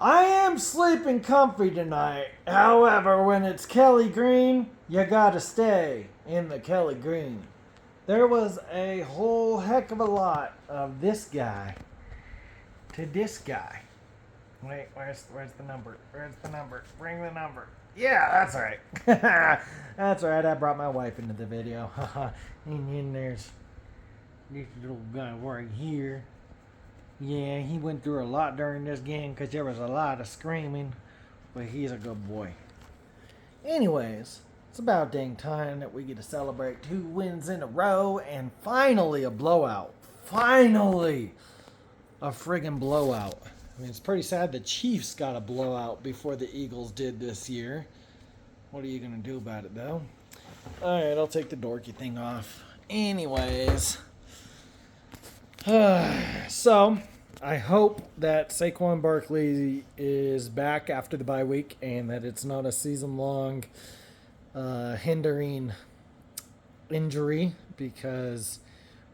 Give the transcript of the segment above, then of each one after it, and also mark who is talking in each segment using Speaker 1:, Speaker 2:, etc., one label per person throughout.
Speaker 1: I am sleeping comfy tonight. However, when it's Kelly Green, you gotta stay in the Kelly Green. There was a whole heck of a lot of this guy to this guy. Wait, where's the number? Where's the number? Bring the number. Yeah, that's right. That's right. I brought my wife into the video. And then there's this little guy right here. Yeah, he went through a lot during this game because there was a lot of screaming, but he's a good boy. Anyways, it's about dang time that we get to celebrate 2 wins in a row and finally a blowout. Finally a friggin' blowout. I mean, it's pretty sad the Chiefs got a blowout before the Eagles did this year. What are you going to do about it, though? Alright, I'll take the dorky thing off. Anyways. So, I hope that Saquon Barkley is back after the bye week and that it's not a season-long hindering injury because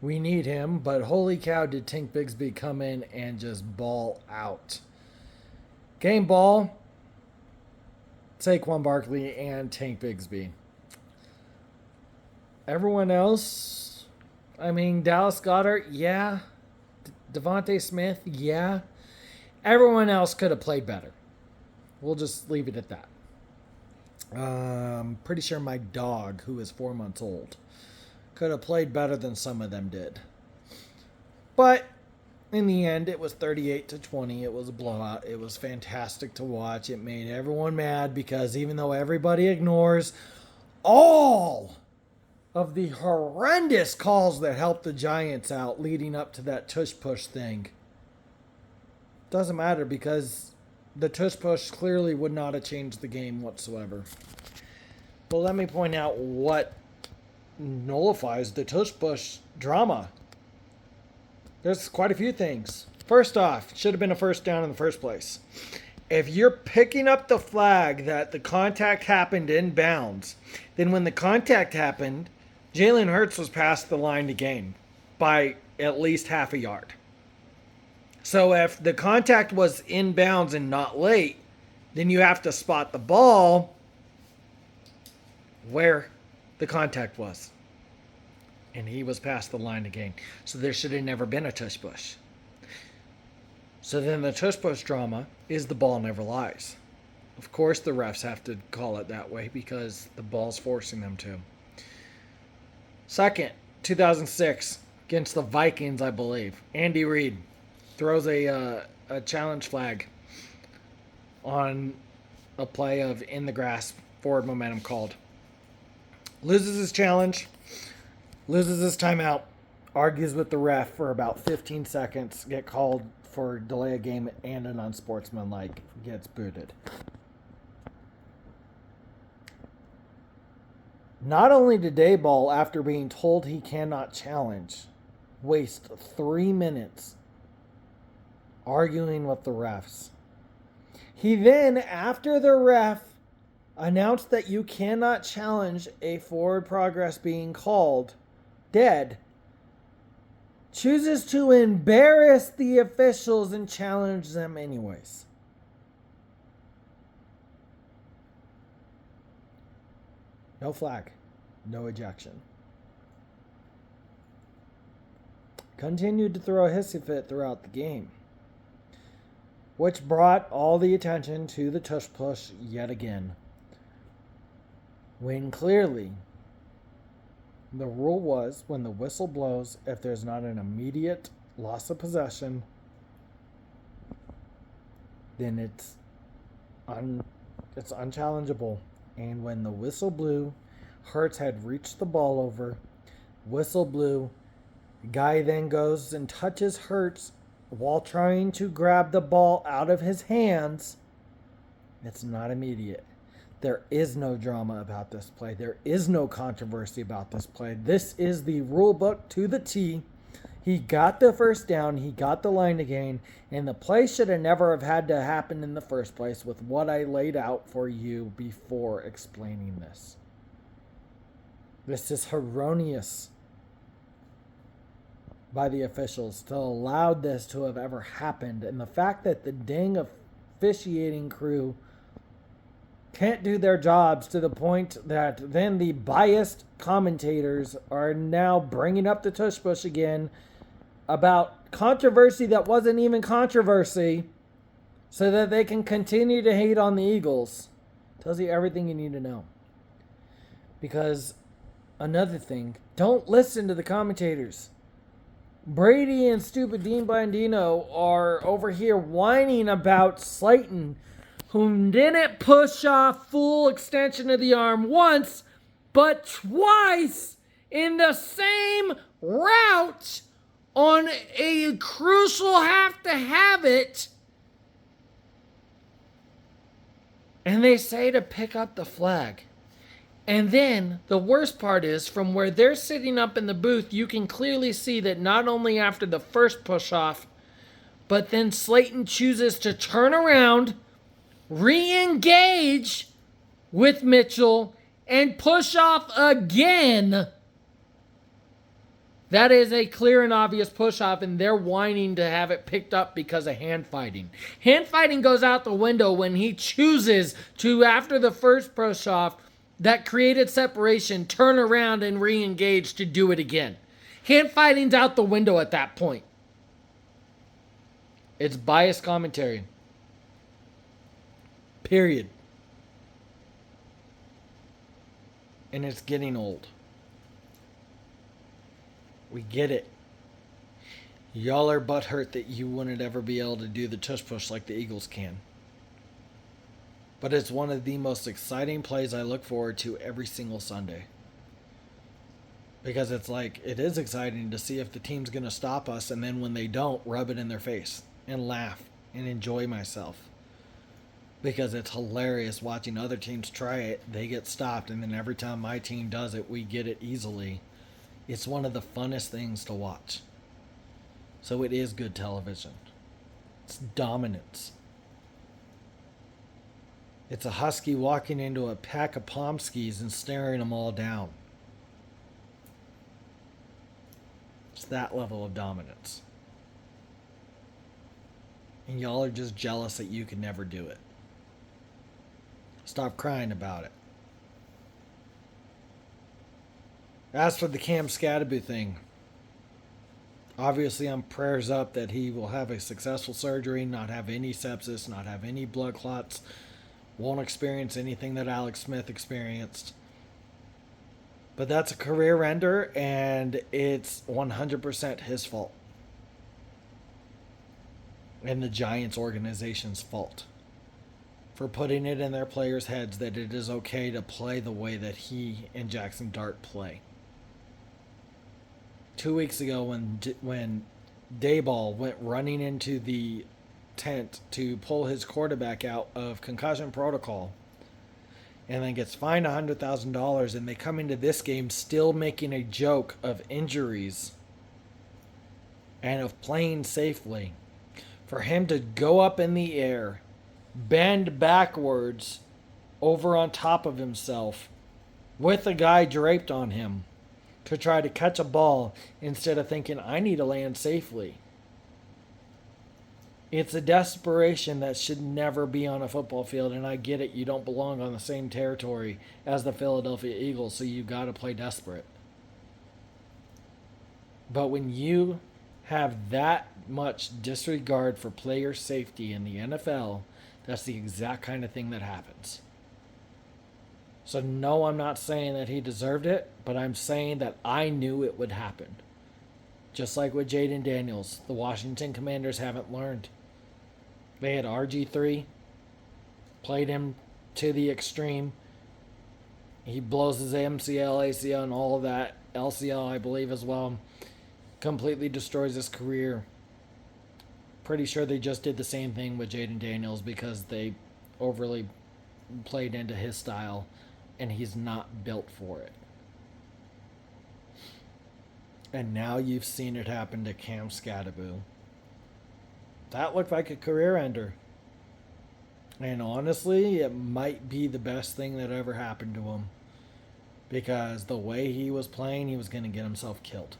Speaker 1: we need him. But holy cow, did Tank Bigsby come in and just ball out. Game ball, Saquon Barkley and Tank Bigsby. Everyone else, I mean, Dallas Goedert, yeah. Devontae Smith, yeah. Everyone else could have played better. We'll just leave it at that. Pretty sure my dog, who is 4 months old, could have played better than some of them did. But in the end, it was 38-20. It was a blowout. It was fantastic to watch. It made everyone mad because even though everybody ignores all of the horrendous calls that helped the Giants out leading up to that tush push thing, doesn't matter because the tush push clearly would not have changed the game whatsoever. Well, let me point out what nullifies the tush push drama. There's quite a few things. First off, should have been a first down in the first place. If you're picking up the flag that the contact happened in bounds, then when the contact happened, Jalen Hurts was past the line to gain by at least half a yard. So if the contact was in bounds and not late, then you have to spot the ball where the contact was. And he was past the line to gain. So there should have never been a tush push. So then the tush push drama is the ball never lies. Of course the refs have to call it that way because the ball's forcing them to. Second, 2006 against the Vikings, I believe. Andy Reid throws a challenge flag on a play of in the grass, forward momentum called. Loses his challenge, loses his timeout, argues with the ref for about 15 seconds, get called for delay of game and an unsportsmanlike, gets booted. Not only did Dayball, after being told he cannot challenge, waste 3 minutes arguing with the refs. He then, after the ref announced that you cannot challenge a forward progress being called dead, chooses to embarrass the officials and challenge them anyways. No flag, no ejection. Continued to throw a hissy fit throughout the game, which brought all the attention to the tush push yet again. When clearly the rule was when the whistle blows, if there's not an immediate loss of possession, then it's unchallengeable. And when the whistle blew, Hurts had reached the ball over. Whistle blew. Guy then goes and touches Hurts while trying to grab the ball out of his hands. It's not immediate. There is no drama about this play. There is no controversy about this play. This is the rule book to the T. He got the first down. He got the line to gain. And the play should have never have had to happen in the first place with what I laid out for you before explaining this. This is erroneous by the officials to allow this to have ever happened. And the fact that the dang officiating crew can't do their jobs to the point that then the biased commentators are now bringing up the tush push again about controversy that wasn't even controversy so that they can continue to hate on the Eagles. Tells you everything you need to know. Because another thing, don't listen to the commentators. Brady and stupid Dean Blandino are over here whining about Slayton, who didn't push off full extension of the arm once, but twice in the same route on a crucial have to have it. And they say to pick up the flag. And then the worst part is, from where they're sitting up in the booth, you can clearly see that not only after the first push off, but then Slayton chooses to turn around, re-engage with Mitchell, and push off again. That is a clear and obvious push off, and they're whining to have it picked up because of hand fighting. Hand fighting goes out the window when he chooses to, after the first push off that created separation, turn around and re-engage to do it again. Hand fighting's out the window at that point. It's biased commentary. Period. And it's getting old. We get it. Y'all are butthurt that you wouldn't ever be able to do the tush push like the Eagles can. But it's one of the most exciting plays I look forward to every single Sunday. Because it's like, it is exciting to see if the team's going to stop us, and then when they don't, rub it in their face and laugh and enjoy myself. Because it's hilarious watching other teams try it, they get stopped, and then every time my team does it, we get it easily. It's one of the funnest things to watch. So it is good television. It's dominance. It's a husky walking into a pack of Pomskis and staring them all down. It's that level of dominance. And y'all are just jealous that you can never do it. Stop crying about it. As for the Cam Skattebo thing, obviously I'm prayers up that he will have a successful surgery, not have any sepsis, not have any blood clots, won't experience anything that Alex Smith experienced. But that's a career ender, and it's 100% his fault. And the Giants organization's fault for putting it in their players' heads that it is okay to play the way that he and Jackson Dart play. 2 weeks ago when Daboll went running into the tent to pull his quarterback out of concussion protocol and then gets fined $100,000, and they come into this game still making a joke of injuries and of playing safely. For him to go up in the air, bend backwards over on top of himself with a guy draped on him to try to catch a ball instead of thinking, I need to land safely. It's a desperation that should never be on a football field, and I get it. You don't belong on the same territory as the Philadelphia Eagles, so you got to play desperate. But when you have that much disregard for player safety in the NFL, that's the exact kind of thing that happens. So no, I'm not saying that he deserved it, but I'm saying that I knew it would happen. Just like with Jaden Daniels, the Washington Commanders haven't learned. They had RG3, played him to the extreme. He blows his MCL, ACL, and all of that. LCL, I believe, as well. Completely destroys his career. Pretty sure they just did the same thing with Jaden Daniels because they overly played into his style, and he's not built for it. And now you've seen it happen to Cam Skattebo. That looked like a career ender. And honestly, it might be the best thing that ever happened to him. Because the way he was playing, he was going to get himself killed.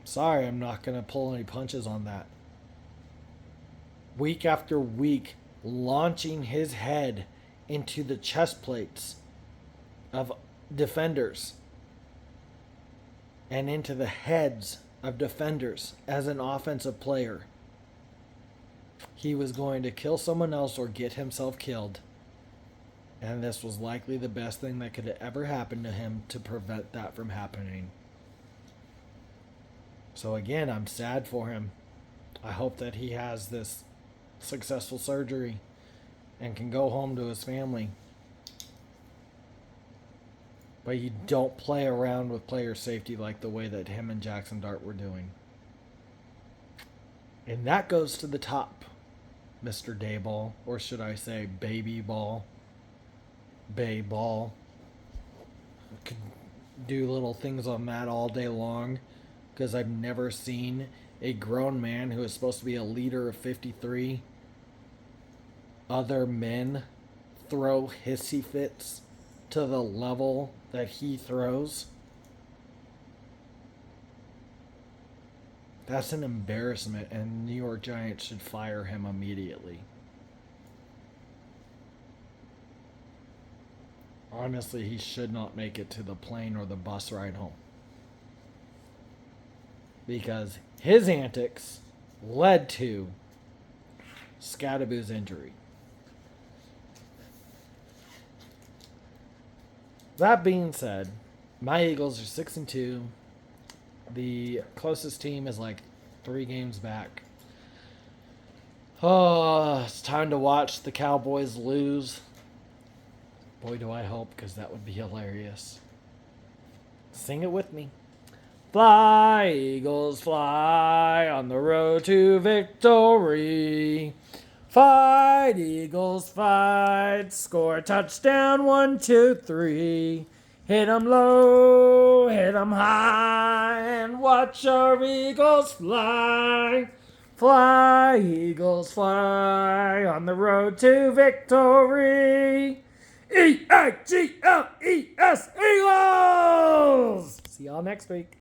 Speaker 1: Sorry, I'm not going to pull any punches on that. week after week, launching his head into the chest plates of defenders and into the heads of defenders as an offensive player. He was going to kill someone else or get himself killed. And this was likely the best thing that could ever happen to him to prevent that from happening. So again, I'm sad for him. I hope that he has this successful surgery and can go home to his family. But you don't play around with player safety like the way that him and Jackson Dart were doing. And that goes to the top, Mr. Dayball, or should I say Baby Ball, Bay Ball. Could do little things on that all day long because I've never seen a grown man who is supposed to be a leader of 53 other men throw hissy fits to the level that he throws. That's an embarrassment, and New York Giants should fire him immediately. Honestly, he should not make it to the plane or the bus ride home. Because his antics led to Scadaboo's injury. That being said, my Eagles are 6-2. The closest team is like 3 games back. Oh, it's time to watch the Cowboys lose. Boy, do I hope, because that would be hilarious. Sing it with me. Fly, Eagles, fly on the road to victory. Fight, Eagles, fight. Score a touchdown, 1, 2, 3. Hit 'em low, hit 'em high, and watch our Eagles fly. Fly, Eagles, fly on the road to victory. E-A-G-L-E-S, Eagles! See y'all next week.